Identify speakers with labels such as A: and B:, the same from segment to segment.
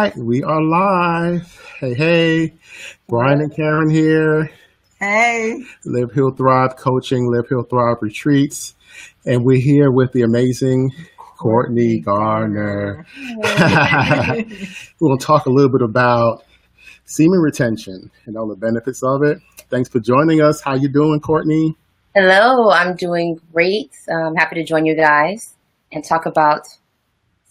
A: right, we are live. Hey, hey, Brian and Karen here.
B: Hey.
A: Live, Heal, Thrive Coaching, Live, Heal, Thrive Retreats. And we're here with the amazing Courtney Garner. We're going to talk a little bit about semen retention and all the benefits of it. Thanks for joining us. How you doing, Courtney?
C: Hello, I'm doing great. I'm happy to join you guys and talk about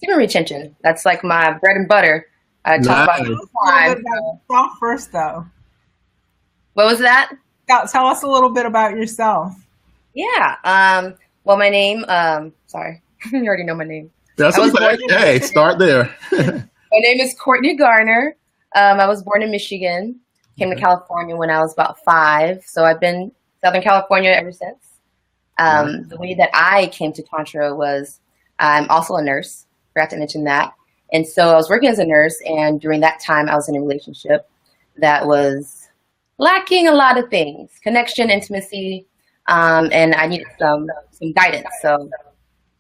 C: semen retention. That's like my bread and butter. I talk about it all the time.
B: Yourself first, though.
C: What was that?
B: Tell us a little bit about yourself.
C: Yeah. Well, my name. Sorry, you already know my name.
A: That's okay. Hey, start there.
C: My name is Courtney Garner. I was born in Michigan. Came to California when I was about 5. So I've been in Southern California ever since. The way that I came to Tantra was I'm also a nurse. Forgot to mention that. And so I was working as a nurse, and during that time I was in a relationship that was lacking a lot of things, connection, intimacy, and I needed some guidance. So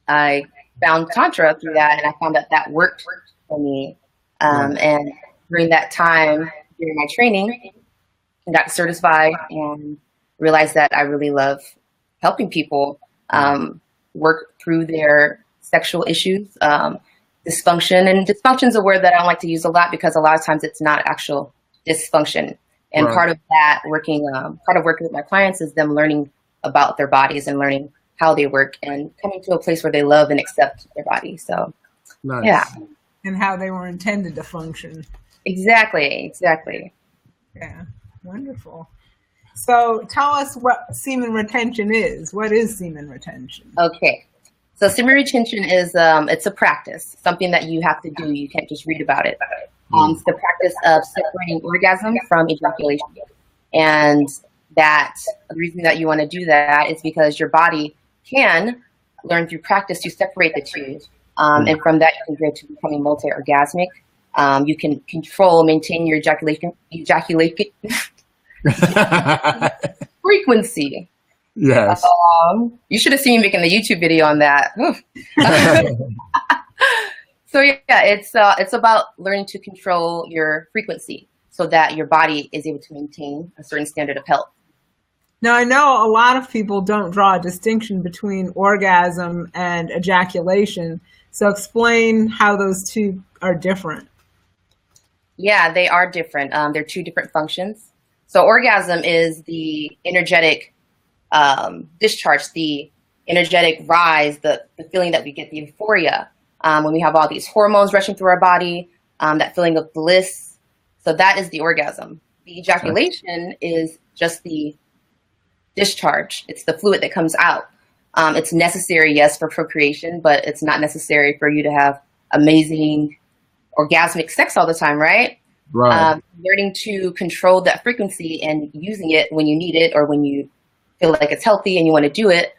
C: I found Tantra through that, and I found that that worked for me. And during that time, during my training, I got certified and realized that I really love helping people work through their sexual issues, dysfunction. And dysfunction is a word that I don't like to use a lot because a lot of times it's not actual dysfunction. And part of that working with my clients is them learning about their bodies and learning how they work and coming to a place where they love and accept their body. So, yeah.
B: And how they were intended to function.
C: Exactly.
B: Yeah, wonderful. So tell us what semen retention is. What is semen retention?
C: Okay. So semen retention is, it's a practice, something that you have to do. You can't just read about it. It's the practice of separating orgasm from ejaculation. And the reason that you want to do that is because your body can learn through practice to separate the two. And from that, you can go to becoming multi-orgasmic. You can maintain your ejaculation frequency.
A: Yes.
C: You should have seen me making the YouTube video on that. So yeah, it's about learning to control your frequency so that your body is able to maintain a certain standard of health.
B: Now, I know a lot of people don't draw a distinction between orgasm and ejaculation. So explain how those two are different.
C: Yeah, they are different. They're two different functions. So orgasm is the energetic discharge, the energetic rise, the feeling that we get, the euphoria, when we have all these hormones rushing through our body, that feeling of bliss. So that is the orgasm. The ejaculation is just the discharge. It's the fluid that comes out. It's necessary, yes, for procreation, but it's not necessary for you to have amazing orgasmic sex all the time, right?
A: Right.
C: Learning to control that frequency and using it when you need it or when you feel like it's healthy and you want to do it,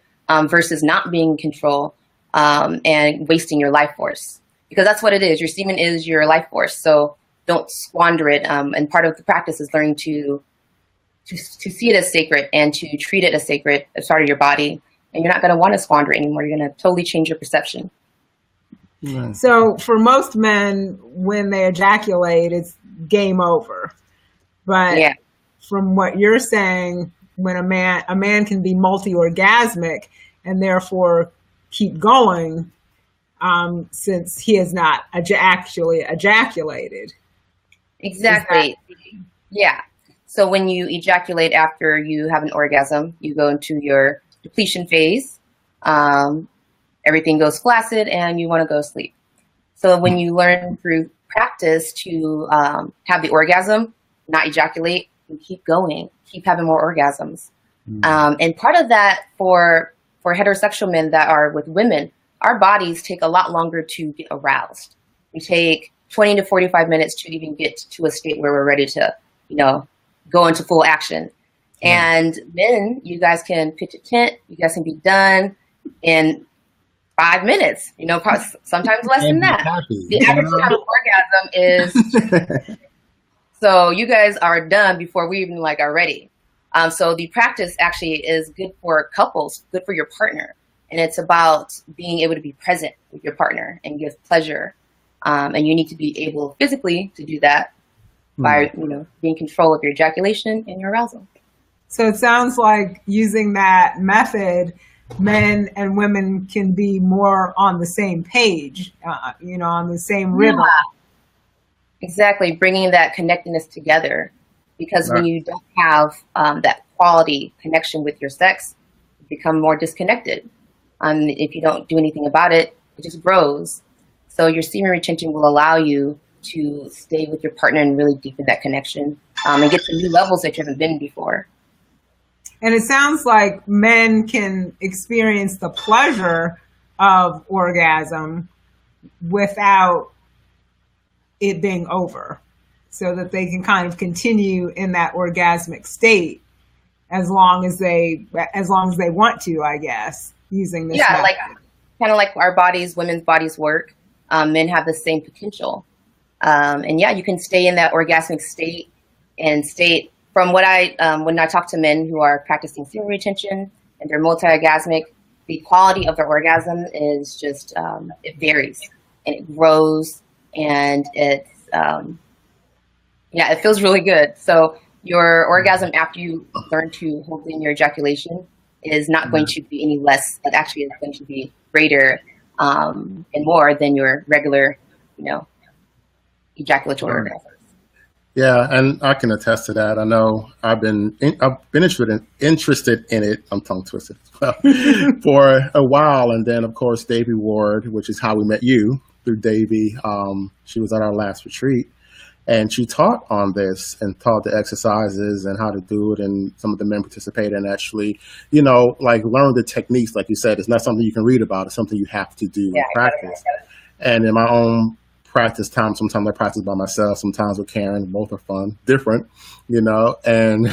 C: versus not being in control and wasting your life force. Because that's what it is. Your semen is your life force. So don't squander it. And part of the practice is learning to see it as sacred and to treat it as sacred as part of your body. And you're not going to want to squander it anymore. You're going to totally change your perception.
A: Right.
B: So for most men, when they ejaculate, it's game over. But from what you're saying, when a man can be multi-orgasmic and therefore keep going, since he has not actually ejaculated.
C: Exactly. Yeah. So when you ejaculate after you have an orgasm, you go into your depletion phase. Everything goes flaccid and you want to go to sleep. So when you learn through practice to have the orgasm, not ejaculate, you keep going, keep having more orgasms. And part of that for heterosexual men that are with women, our bodies take a lot longer to get aroused. We take 20 to 45 minutes to even get to a state where we're ready to, go into full action. And men, you guys can pitch a tent, you guys can be done in 5 minutes, probably sometimes less than that. The average time of orgasm is, so you guys are done before we even are ready. So the practice actually is good for couples, good for your partner. And it's about being able to be present with your partner and give pleasure And you need to be able physically to do that by, being in control of your ejaculation and your arousal.
B: So it sounds like using that method, men and women can be more on the same page, on the same rhythm.
C: Yeah. Exactly, bringing that connectedness together. Because when you don't have that quality connection with your sex, you become more disconnected. If you don't do anything about it, it just grows. So your semen retention will allow you to stay with your partner and really deepen that connection and get to new levels that you haven't been before.
B: And it sounds like men can experience the pleasure of orgasm without it being over, so that they can kind of continue in that orgasmic state as long as they want to, I guess, using this method.
C: Kind of like our bodies, women's bodies work. Men have the same potential. And you can stay in that orgasmic state and state. From what when I talk to men who are practicing semen retention and they're multi-orgasmic, the quality of their orgasm is just, it varies and it grows, and it's, it feels really good. So your orgasm after you learn to hold in your ejaculation is not going to be any less. It actually is going to be greater and more than your regular, ejaculatory orgasm.
A: Yeah, and I can attest to that. I know I've been interested in it. I'm tongue twisted as well for a while, and then of course Davy Ward, which is how we met you through Davy. She was at our last retreat, and she taught on this and taught the exercises and how to do it, and some of the men participated and actually, learn the techniques. Like you said, it's not something you can read about; it's something you have to do and practice. And in my own practice time, sometimes I practice by myself, sometimes with Karen. Both are fun, different, and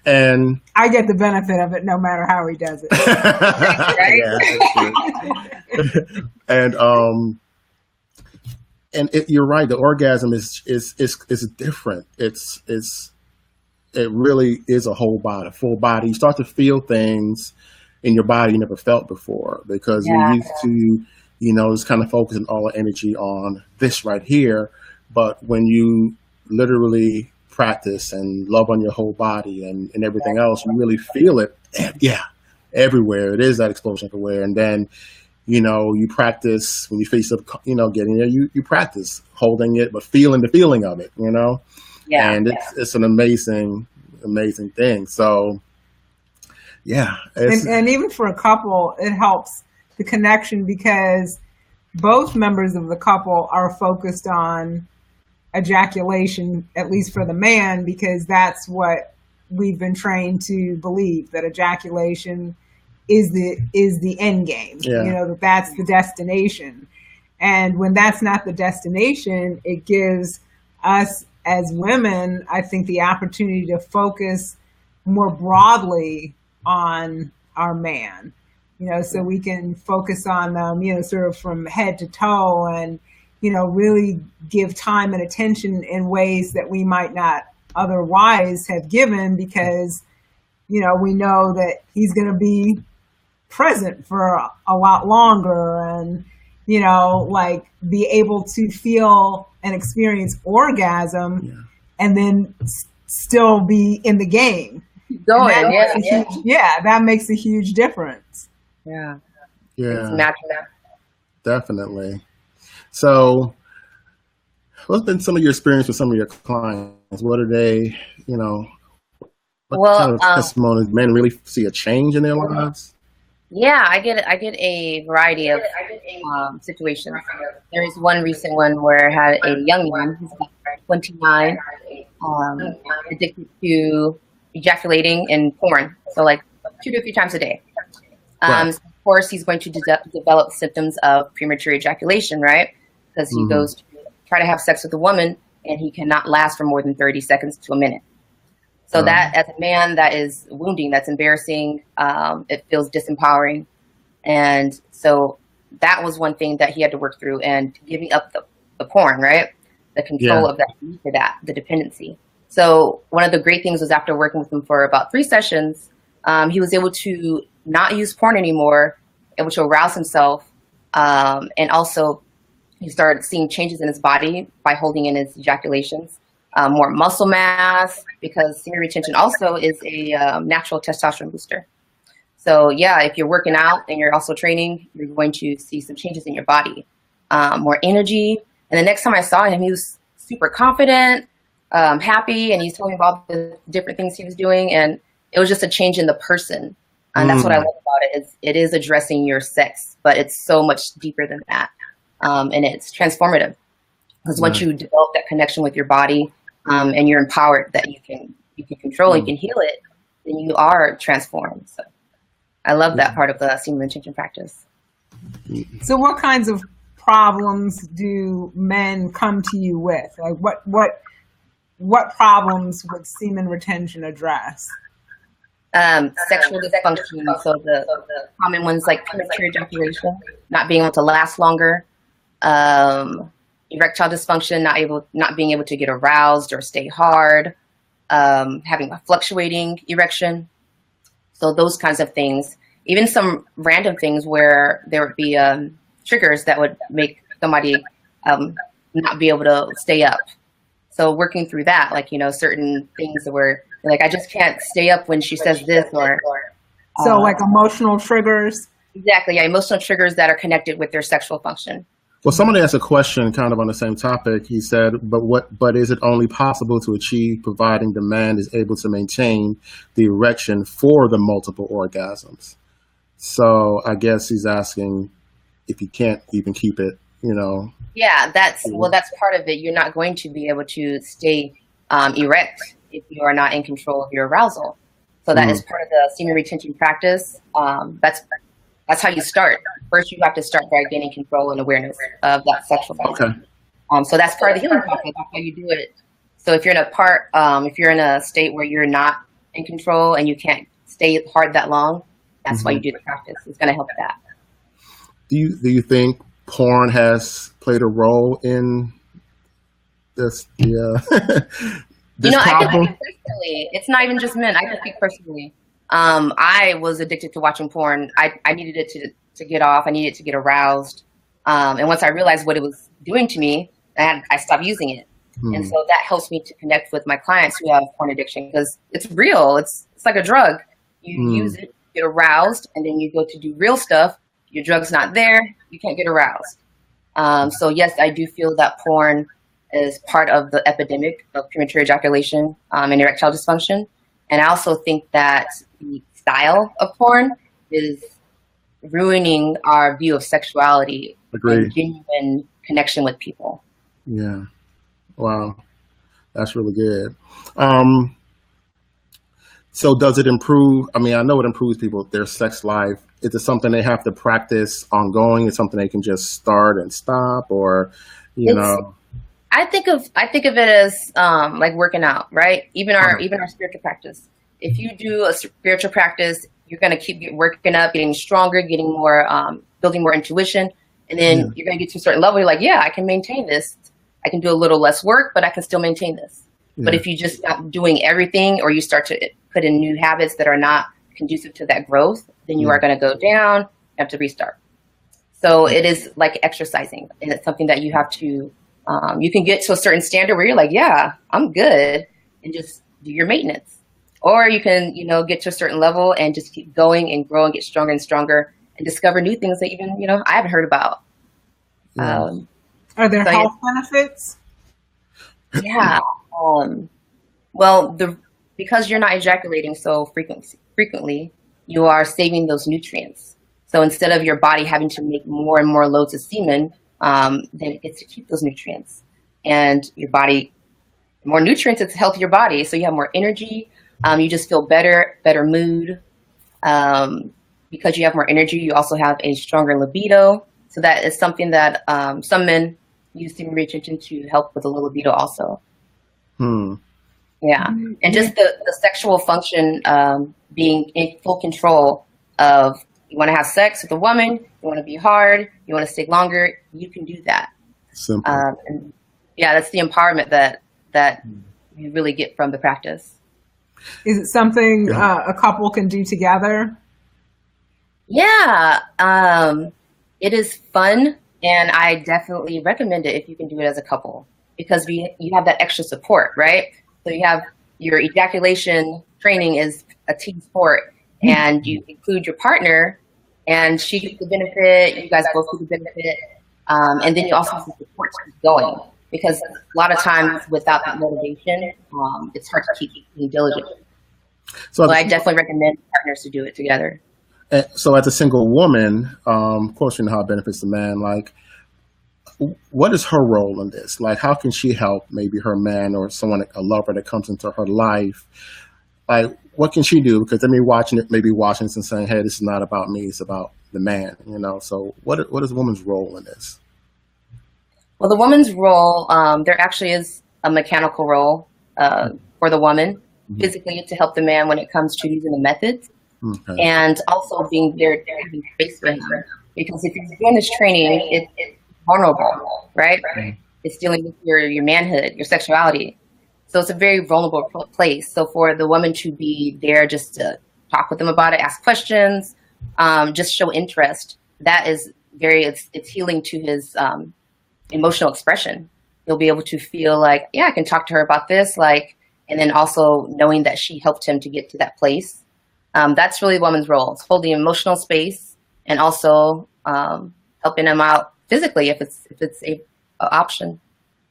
A: and
B: I get the benefit of it no matter how he does it.
A: And you're right, the orgasm is different. It really is a full body. You start to feel things in your body you never felt before, because you're used to just kind of focusing all the energy on this right here. But when you literally practice and love on your whole body and everything else, you really feel it. Everywhere. It is that explosion everywhere. And then, you practice when you face up, getting there, you practice holding it, but feeling the feeling of it, and it's an amazing thing. So,
B: and even for a couple, it helps the connection, because both members of the couple are focused on ejaculation, at least for the man, because that's what we've been trained to believe, that ejaculation is the end game. That's the destination. And when that's not the destination, it gives us as women, I think, the opportunity to focus more broadly on our man. So we can focus on them, sort of from head to toe, and, really give time and attention in ways that we might not otherwise have given, because, we know that he's going to be present for a lot longer, and, be able to feel and experience orgasm and then still be in the game. That makes a huge difference.
C: Yeah.
A: Yeah.
C: It's
A: definitely. So, what's been some of your experience with some of your clients? What are they, what kind of testimonies? Men really see a change in their lives?
C: Yeah, I get a variety of situations. There is one recent one where I had a young man, he's about 29, addicted to ejaculating in porn, so like 2 to 3 times a day. So of course, he's going to develop symptoms of premature ejaculation, right? Because he goes to try to have sex with a woman, and he cannot last for more than 30 seconds to a minute. So that, as a man, that is wounding, that's embarrassing. It feels disempowering. And so that was one thing that he had to work through, and giving up the porn, right? The control of that, for that, the dependency. So one of the great things was, after working with him for about 3 sessions, he was able to not use porn anymore, able to arouse himself, and also he started seeing changes in his body by holding in his ejaculations, more muscle mass, because semen retention also is a natural testosterone booster. So yeah, if you're working out and you're also training, you're going to see some changes in your body, more energy. And the next time I saw him, he was super confident, happy, and he's telling me about the different things he was doing. And it was just a change in the person. And that's what I love about it. It is addressing your sex, but it's so much deeper than that. And it's transformative, because once you develop that connection with your body, and you're empowered that you can control, you can heal it, then you are transformed. So I love that part of the semen retention practice.
B: So what kinds of problems do men come to you with? Like what problems would semen retention address?
C: Sexual dysfunction. So the common ones like premature ejaculation, not being able to last longer, erectile dysfunction, not being able to get aroused or stay hard, having a fluctuating erection. So those kinds of things, even some random things where there would be triggers that would make somebody not be able to stay up. So working through that, like, certain things where like, I just can't stay up when she says this, or
B: so like emotional triggers.
C: Exactly. Yeah. Emotional triggers that are connected with their sexual function.
A: Well, somebody asked a question kind of on the same topic. He said, but is it only possible to achieve providing the man is able to maintain the erection for the multiple orgasms? So I guess he's asking if you can't even keep it,
C: Yeah, that's part of it. You're not going to be able to stay erect if you are not in control of your arousal. So that is part of the semen retention practice. That's how you start. First, you have to start by gaining control and awareness of that sexual function. Okay. So that's part of the healing process. That's how you do it. So if you're in a state where you're not in control and you can't stay hard that long, that's why you do the practice. It's going to help that.
A: Do you think porn has played a role in this? Yeah.
C: I can speak personally. It's not even just men. I can speak personally. I was addicted to watching porn. I needed it to get off. I needed to get aroused. And once I realized what it was doing to me, I stopped using it. And so that helps me to connect with my clients who have porn addiction, because it's real. It's like a drug. You use it, get aroused, and then you go to do real stuff. Your drug's not there. You can't get aroused. So yes, I do feel that porn is part of the epidemic of premature ejaculation and erectile dysfunction. And I also think that the style of porn is ruining our view of sexuality and genuine connection with people.
A: Yeah. Wow. That's really good. So does it improve? I mean, I know it improves their sex life. Is it something they have to practice ongoing? Is it something they can just start and stop, or,
C: I think of it as like working out, right? Even our spiritual practice. If you do a spiritual practice, you're going to keep working up, getting stronger, getting more, building more intuition, and then you're going to get to a certain level. You're like, yeah, I can maintain this. I can do a little less work, but I can still maintain this. Yeah. But if you just stop doing everything, or you start to put in new habits that are not conducive to that growth, then you are going to go down. You have to restart. So it is like exercising, and it's something that you have to. You can get to a certain standard where you're like, yeah, I'm good, and just do your maintenance. Or you can, get to a certain level and just keep going and grow and get stronger and stronger and discover new things that even, I haven't heard about.
B: Yeah. Are there health benefits?
C: Yeah. Well, because you're not ejaculating so frequently, you are saving those nutrients. So instead of your body having to make more and more loads of semen, then it gets to keep those nutrients. And your body, more nutrients, it's a healthier body. So you have more energy. You just feel better mood. Because you have more energy, you also have a stronger libido. So that is something that some men use semen retention to help with the libido also. Yeah. And just the sexual function being in full control of, you want to have sex with a woman, you want to be hard, you want to stay longer, you can do that.
A: Simple.
C: And yeah, that's the empowerment that you really get from the practice.
B: Is it something a couple can do together?
C: Yeah. It is fun And I definitely recommend it if you can do it as a couple, because you have that extra support, right? So you have your ejaculation training is a team sport, and you include your partner, and she gets the benefit, you guys both get the benefit, and then you also have the support to keep going. Because a lot of times without that motivation, it's hard to keep being diligent. So I definitely recommend partners to do it together.
A: So as a single woman, of course, you know how it benefits the man. Like, what is her role in this? Like, how can she help maybe her man or someone, a lover that comes into her life? Like, what can she do? Because they may maybe watching this and saying, hey, this is not about me, it's about the man, you know? So what is a woman's role in this?
C: Well, the woman's role, there actually is a mechanical role for the woman, physically to help the man when it comes to using the methods, and also being there, having space for him. Because if you're doing this training, it's vulnerable, right? It's dealing with your manhood, your sexuality. So it's a very vulnerable place. So for the woman to be there just to talk with them about it, ask questions, just show interest, that is it's healing to his emotional expression. You'll be able to feel like, yeah, I can talk to her about this, like, and then also knowing that she helped him to get to that place. That's really the woman's role. It's holding emotional space and also helping him out physically if it's a option.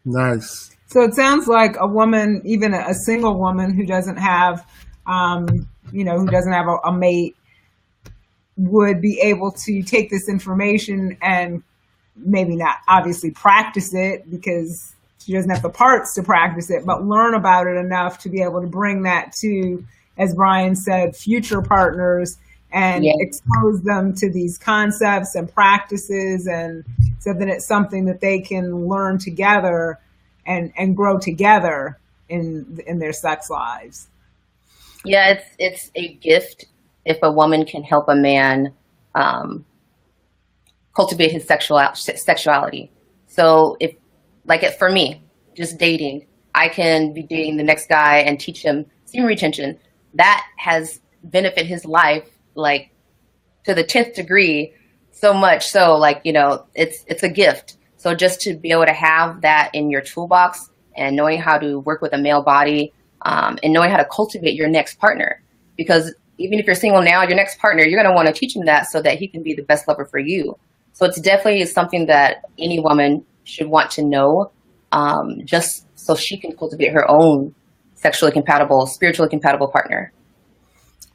A: Nice.
B: So it sounds like a woman, even a single woman who doesn't have, who doesn't have a mate, would be able to take this information and maybe not obviously practice it because she doesn't have the parts to practice it, but learn about it enough to be able to bring that to, as Brian said, future partners and expose them to these concepts and practices, and so that it's something that they can learn together and grow together in their sex lives.
C: Yeah, it's a gift if a woman can help a man cultivate his sexuality. So if, for me, just dating, I can be dating the next guy and teach him semen retention. That has benefited his life, like, to the 10th degree, so much so, like, you know, it's a gift. So just to be able to have that in your toolbox and knowing how to work with a male body, and knowing how to cultivate your next partner, because even if you're single now, your next partner, you're going to want to teach him that so that he can be the best lover for you. So it's definitely something that any woman should want to know, just so she can cultivate her own sexually compatible, spiritually compatible partner.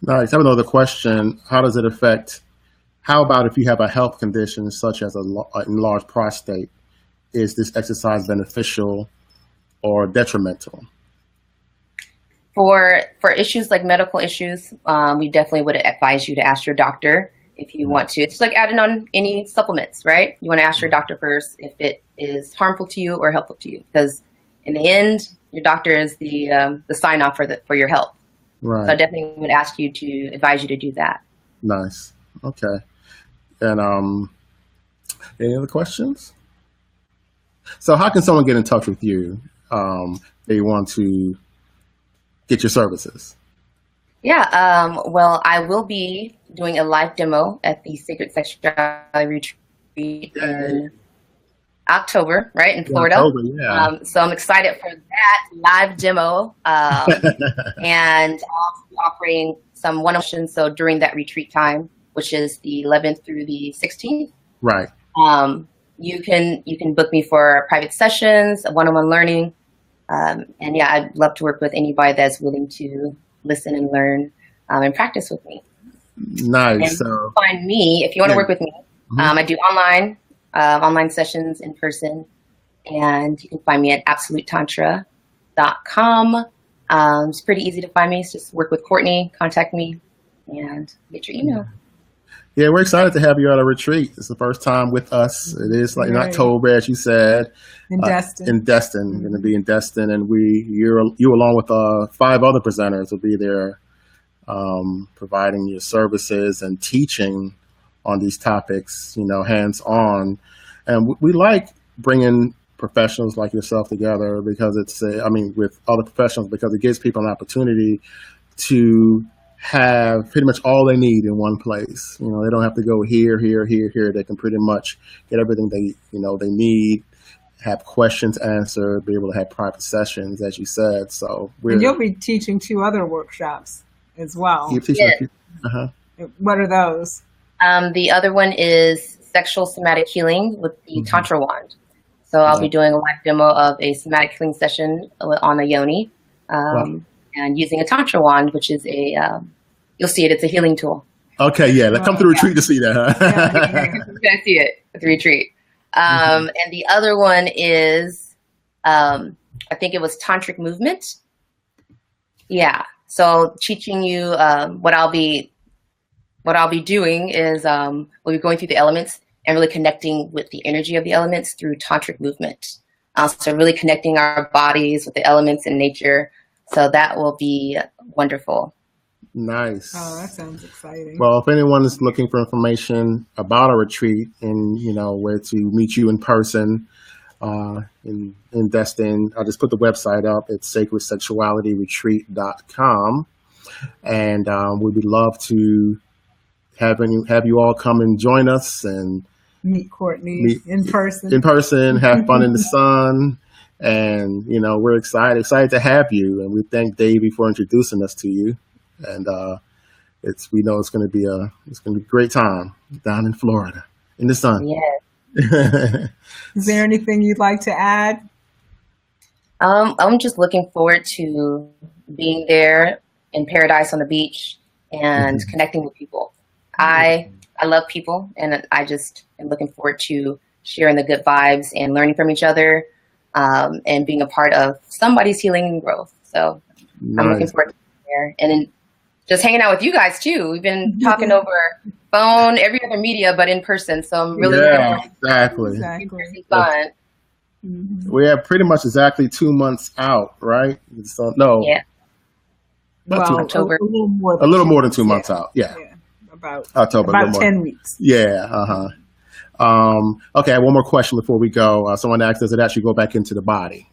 A: Nice. I have another question. How does it affect, how about if you have a health condition such as an enlarged prostate? Is this exercise beneficial or detrimental?
C: For issues like medical issues, we definitely would advise you to ask your doctor if you want to. It's like adding on any supplements, right? You want to ask your doctor first if it is harmful to you or helpful to you, because in the end, your doctor is the sign off for your health.
A: Right.
C: So I definitely would ask you to advise you to do that.
A: Nice. Okay. And any other questions? So how can someone get in touch with you? They want to get your services.
C: Yeah. Well, I will be doing a live demo at the Sacred Sexuality Retreat in October, right, in Florida.
A: October, yeah.
C: So I'm excited for that live demo. And I'll be offering some one-on-one sessions. So during that retreat time, which is the 11th through the 16th.
A: Right.
C: You can book me for private sessions, one-on-one learning. And yeah, I'd love to work with anybody that's willing to listen and learn and practice with me.
A: Nice.
C: And so find me if you want to work with me. I do online sessions in person, and you can find me at absolutetantra.com. It's pretty easy to find me. It's just work with Courtney, contact me, and get your email.
A: Yeah, we're excited to have you at a retreat. It's the first time with us. It is like in October, as you said.
B: In Destin.
A: In Destin. We're going to be in Destin, and you along with 5 other presenters will be there providing your services and teaching on these topics, you know, hands-on. And we like bringing professionals like yourself together because with other professionals, because it gives people an opportunity to have pretty much all they need in one place. You know, they don't have to go here, here, here, here. They can pretty much get everything they need, have questions answered, be able to have private sessions, as you said. So
B: and you'll be teaching 2 other workshops as well.
C: Yes.
B: What are those?
C: The other one is sexual somatic healing with the Tantra wand. So I'll be doing a live demo of a somatic healing session on a yoni, and using a Tantra wand, which is you'll see it. It's a healing tool.
A: Okay, yeah. Come to the retreat to see that, huh?
C: Yeah, you're gonna see it at the retreat. And the other one is, I think it was tantric movement. Yeah. So teaching you what I'll be doing is we'll be going through the elements and really connecting with the energy of the elements through tantric movement. So really connecting our bodies with the elements and nature. So that will be wonderful. Nice.
B: Oh, that sounds exciting.
A: Well, if anyone is looking for information about a retreat and, where to meet you in person, invest in, I'll just put the website up. It's sacredsexualityretreat.com. And we'd love to have you all come and join us and
B: meet Courtney in person,
A: have fun in the sun. And, we're excited to have you. And we thank Davey for introducing us to you. And we know it's going to be a great time down in Florida in the sun.
C: Yes.
B: Is there anything you'd like to add?
C: I'm just looking forward to being there in paradise on the beach and connecting with people. I love people, and I just am looking forward to sharing the good vibes and learning from each other, and being a part of somebody's healing and growth. So I'm looking forward to being there and just hanging out with you guys too. We've been talking over phone, every other media, but in person. So I'm really
A: exactly.
C: Fun.
A: We have pretty much exactly 2 months out, right? So
C: October.
A: A little more than 2 months out. Yeah.
B: About
A: October.
B: About 10 weeks.
A: Yeah. Okay. One more question before we go. Someone asked, does it actually go back into the body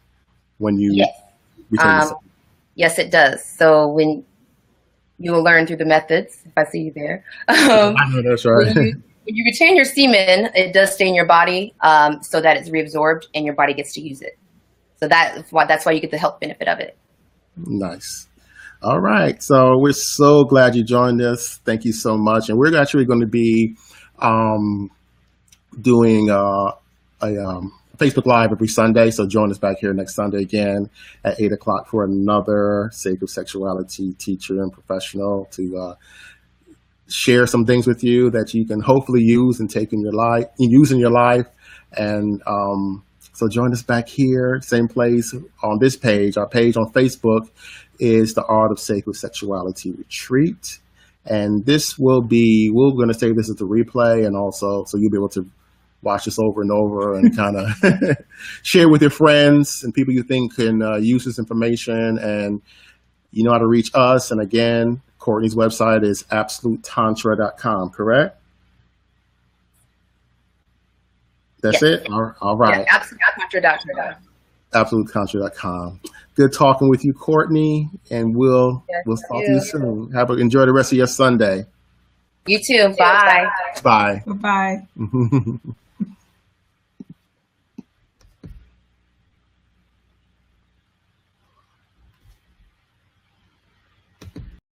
A: when you?
C: Yes. Yes, it does. So when you will learn through the methods, if I see you there.
A: I know that's right.
C: When you retain your semen, it does stay in your body, so that it's reabsorbed and your body gets to use it. So that's why you get the health benefit of it.
A: Nice. All right. So we're so glad you joined us. Thank you so much. And we're actually going to be doing a Facebook Live every Sunday. So join us back here next Sunday again at 8 o'clock for another sacred sexuality teacher and professional to share some things with you that you can hopefully use and take in your life, And so join us back here, same place on this page. Our page on Facebook is the Art of Sacred Sexuality Retreat. And this will be, we're going to save this as a replay, and also so you'll be able to watch this over and over and kind of share with your friends and people you think can use this information. And you know how to reach us. And again, Courtney's website is absolutetantra.com, correct? That's it? All right.
C: Yeah, absolutetantra.com.
A: absolutetantra.com. Good talking with you, Courtney, and we'll talk to you soon. Enjoy the rest of your Sunday.
C: You too. Bye.
A: Bye.
B: Bye-bye.